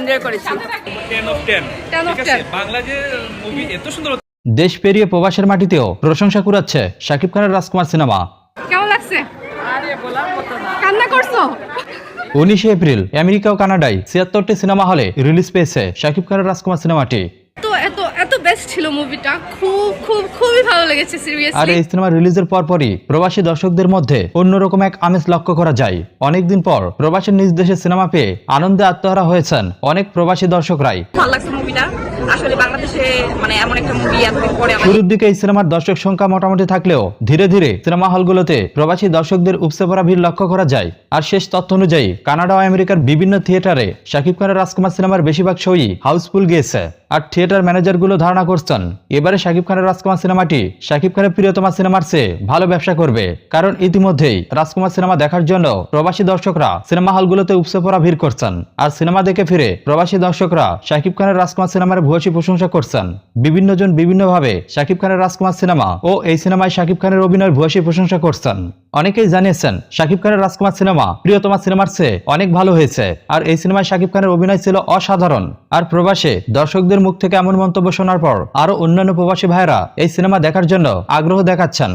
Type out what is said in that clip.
Enjoy করেছি। 10 of 10 ঠিক আছে বাংলা যে মুভি এত সুন্দর। দেশ পেরিয়ে প্রবাসের মাটিতেও প্রশংসা কুড়াচ্ছে শাকিব খানের রাজকুমার সিনেমা। কেমন লাগছে? আরে বলার মতো না। কান্না করছো? 19 এপ্রিল আমেরিকা ও কানাডায় 76টি সিনেমা হলে রিলিজ পেয়েছে শাকিব খানের রাজকুমার সিনেমাটি। তো এত বেস্ট ছিল মুভিটা, খুবই ভালো লেগেছে আর সিরিয়াসলি। এই সিনেমা রিলিজের পরপরই প্রবাসী দর্শকদের মধ্যে অন্যরকম এক আমেজ লক্ষ্য করা যায়। অনেকদিন পর প্রবাসীর নিজ দেশে সিনেমা পেয়ে আনন্দে আত্মহারা হয়েছেন অনেক প্রবাসী দর্শকরাই। ভালো লাগছে মুভিটা, আসলে বাংলাদেশে মানে এমন একটা মুভি এতদিন পরে শুরুর দিকে এই সিনেমার দর্শক সংখ্যা মোটামুটি থাকলেও ধীরে ধীরে সিনেমা হলগুলোতে প্রবাসী দর্শকদের উপচে পড়া ভিড় লক্ষ্য করা যায়। আর শেষ তথ্য অনুযায়ী কানাডা ও আমেরিকার বিভিন্ন থিয়েটারে শাকিব খানের রাজকুমার সিনেমার বেশিরভাগ শোই হাউসফুল গিয়েছে। আর থিয়েটার ম্যানেজারগুলো ধারণা করছেন এবারে শাকিব খানের রাজকুমার সিনেমাটি শাকিব খানের প্রিয়তমা সিনেমার চেয়ে ভালো ব্যবসা করবে, কারণ ইতিমধ্যেই রাজকুমার সিনেমা দেখার জন্য প্রবাসী দর্শকরা সিনেমা হলগুলোতে উপচে পড়া ভিড় করছেন। আর সিনেমা দেখে ফিরে প্রবাসী দর্শকরা শাকিব খানের রাজকুমার সিনেমার ভূয়সী প্রশংসা করছেন। বিভিন্ন জন বিভিন্নভাবে শাকিব খানের রাজকুমার সিনেমা ও এই সিনেমায় শাকিব খানের অভিনয়ের ভূয়সী প্রশংসা করছেন। অনেকেই জানিয়েছেন শাকিব খানের রাজকুমার সিনেমা প্রিয়তমা সিনেমার চেয়ে অনেক ভালো হয়েছে। আর এই সিনেমায় শাকিব খানের অভিনয় ছিল অসাধারণ। আর প্রবাসে দর্শকদের মুখ থেকে এমন মন্তব্য শোনার পর আরো অন্যান্য প্রবাসী ভাইয়েরা এই সিনেমা দেখার জন্য আগ্রহ দেখাচ্ছেন।